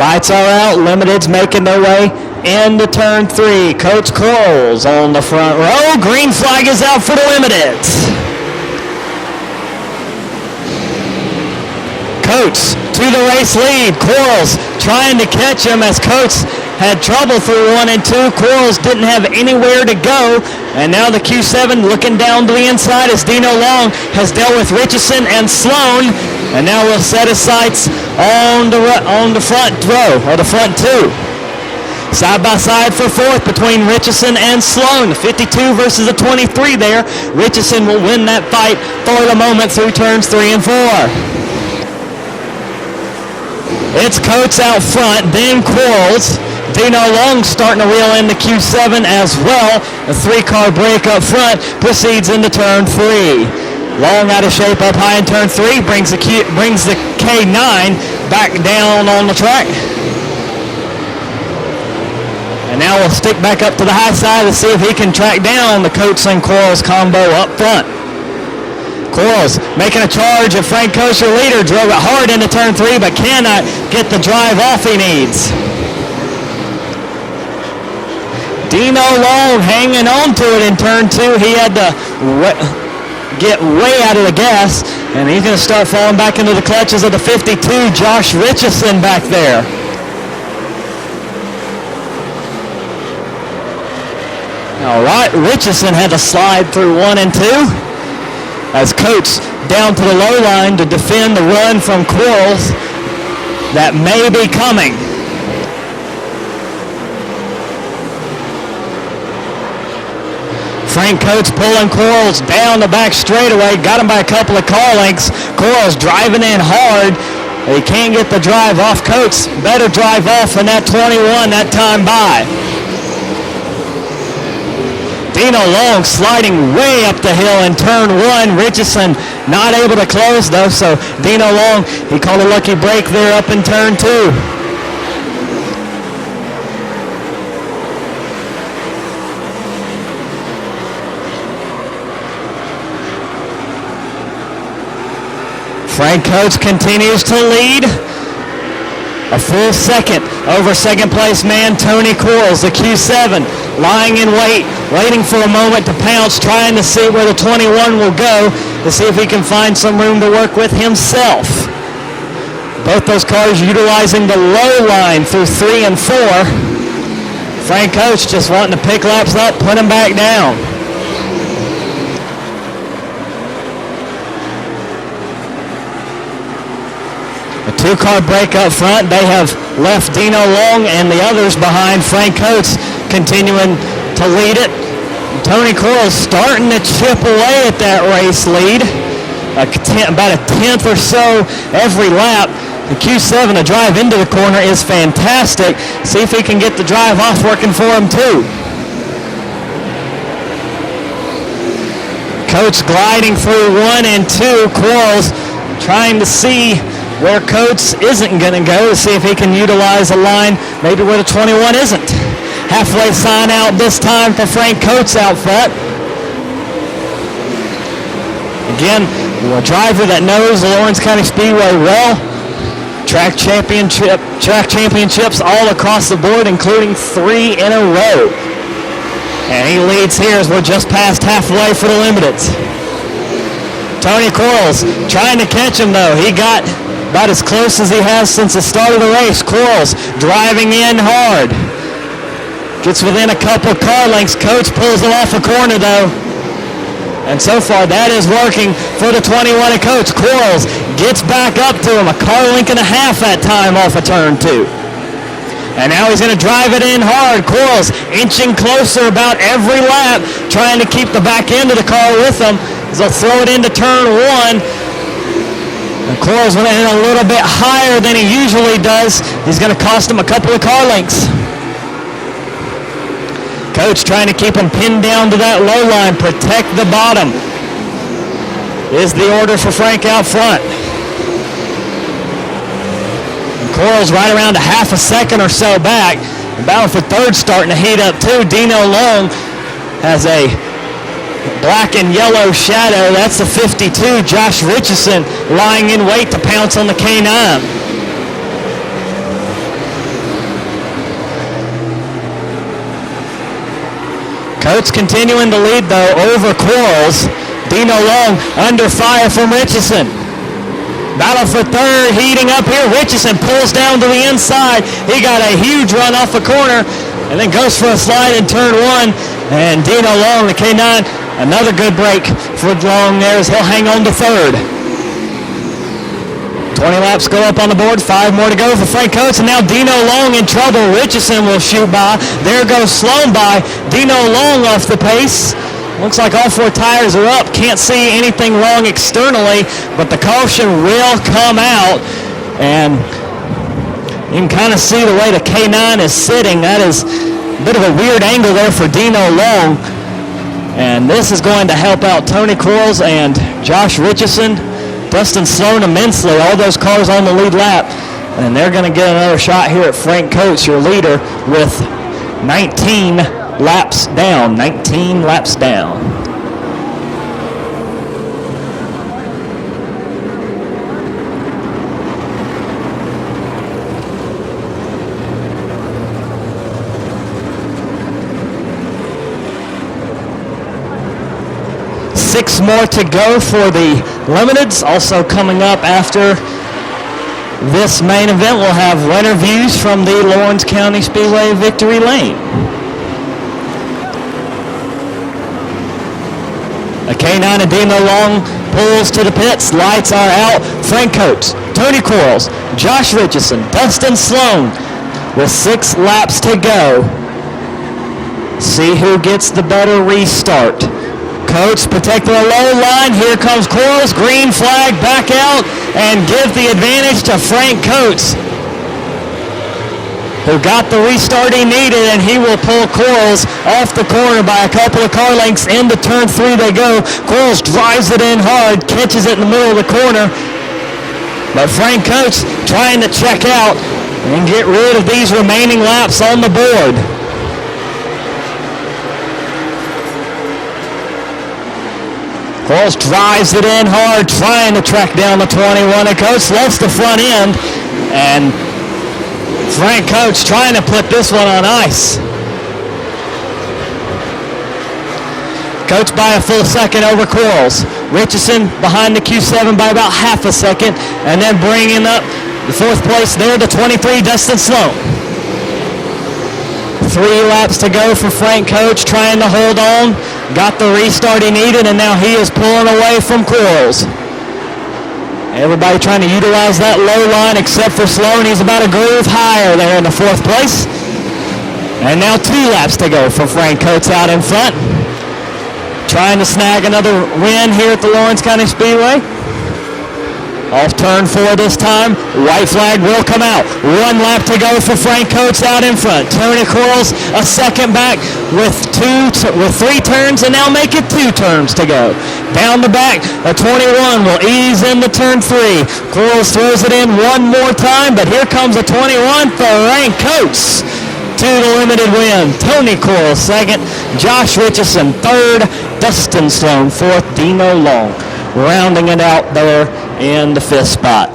Lights are out. Limited's making their way into turn 3. Coach Corals on the front row. Green flag is out for the Limiteds. Coates to the race lead. Corals trying to catch him as Coates had trouble through 1 and 2. Corals didn't have anywhere to go. And now the Q7 looking down to the inside as Dino Long has dealt with Richardson and Sloan. And now we'll set his sights on the front row, or the front 2. Side by side for 4th between Richardson and Sloan. The 52 versus the 23 there. Richardson will win that fight for the moment through turns 3 and 4. It's Coates out front, then Corals. Dino Long starting to reel in the Q7 as well. A 3-car break up front proceeds into turn 3. Long out of shape up high in turn 3, brings the K9 back down on the track. And now we'll stick back up to the high side to see if he can track down the Coates and Corals combo up front. Corals making a charge of Frank Coates, your leader, drove it hard into turn 3, but cannot get the drive off he needs. Dino Long hanging on to it in turn 2. He had to get way out of the gas, and he's going to start falling back into the clutches of the 52, Josh Richardson back there. All right, Richardson had to slide through 1 and 2 as Coates down to the low line to defend the run from Corals that may be coming. Frank Coates pulling Corals down the back straightaway, got him by a couple of car lengths. Corals driving in hard. He can't get the drive off. Coates better drive off in that 21 that time by. Dino Long sliding way up the hill in turn 1. Richardson not able to close though, so Dino Long, he called a lucky break there up in turn 2. Frank Coates continues to lead. A full second over second place man Tony Corals, the Q7, lying in wait, waiting for a moment to pounce, trying to see where the 21 will go to see if he can find some room to work with himself. Both those cars utilizing the low line through 3 and 4. Frank Coates just wanting to pick laps up, put him back down. A 2-car break up front. They have left Dino Long and the others behind. Frank Coates continuing to lead it. Tony Corals starting to chip away at that race lead. About a tenth or so every lap. The Q7 to drive into the corner is fantastic. See if he can get the drive off working for him too. Coates gliding through 1 and 2. Corals trying to see where Coates isn't going to go to see if he can utilize a line maybe where the 21 isn't. Halfway sign out this time for Frank Coates out front. Again, a driver that knows the Lawrence County Speedway well. Track championships all across the board, including 3 in a row. And he leads here as we're just past halfway for the Limiteds. Tony Corals trying to catch him though. He got about as close as he has since the start of the race. Corals driving in hard. Gets within a couple car lengths. Coates pulls him off a corner though. And so far that is working for the 21 of Coates. Corals gets back up to him. A car length and a half that time off of turn 2. And now he's going to drive it in hard. Corals inching closer about every lap, trying to keep the back end of the car with him as they'll throw it into turn 1. And Corals went in a little bit higher than he usually does. He's going to cost him a couple of car lengths. Coach trying to keep him pinned down to that low line, protect the bottom, is the order for Frank out front. And Corals right around a half a second or so back. The battle for third starting to heat up too. Dino Long has a black and yellow shadow. That's the 52, Josh Richardson, lying in wait to pounce on the K9. Coates continuing to lead, though, over Quarles. Dino Long under fire from Richardson. Battle for third, heating up here. Richardson pulls down to the inside. He got a huge run off the corner and then goes for a slide in turn one. And Dino Long, the K9, another good break for Long there as he'll hang on to third. 20 laps go up on the board, 5 more to go for Frank Coates, and now Dino Long in trouble. Richardson will shoot by. There goes Sloan by. Dino Long off the pace. Looks like all 4 tires are up. Can't see anything wrong externally, but the caution will come out, and you can kind of see the way the K9 is sitting. That is a bit of a weird angle there for Dino Long, and this is going to help out Tony Quarles and Josh Richardson. Dustin Sloan immensely, all those cars on the lead lap, and they're going to get another shot here at Frank Coates, your leader, with 19 laps down. 19 laps down. Six more to go for the Limiteds. Also coming up after this main event, we'll have winter views from the Lawrence County Speedway Victory Lane. A K9 and Dino Long pulls to the pits. Lights are out. Frank Coates, Tony Quarles, Josh Richardson, Dustin Sloan with 6 laps to go. See who gets the better restart. Coates protecting the low line. Here comes Quarles. Green flag, back out, and give the advantage to Frank Coates, who got the restart he needed, and he will pull Quarles off the corner by a couple of car lengths. Into turn 3 they go. Quarles drives it in hard, catches it in the middle of the corner, but Frank Coates trying to check out and get rid of these remaining laps on the board. Quarles drives it in hard, trying to track down the 21, and Coates lets the front end, and Frank Coates trying to put this one on ice. Coates by a full second over Quarles. Richardson behind the Q7 by about half a second, and then bringing up the 4th place there to 23, Dustin Sloan. 3 laps to go for Frank Coates, trying to hold on. Got the restart he needed, and now he is pulling away from Quarles. Everybody trying to utilize that low line except for Sloan. He's about a groove higher there in the 4th place. And now 2 laps to go for Frank Coates out in front. Trying to snag another win here at the Lawrence County Speedway. Off turn 4 this time. White flag will come out. 1 lap to go for Frank Coates out in front. Tony Quarles a second back with 3 turns, and now make it 2 turns to go. Down the back, a 21 will ease into turn 3. Quarles throws it in one more time, but here comes a 21 for Frank Coates to the limited win. Tony Quarles second, Josh Richardson third, Dustin Sloan fourth, Dino Long rounding it out there in the 5th spot.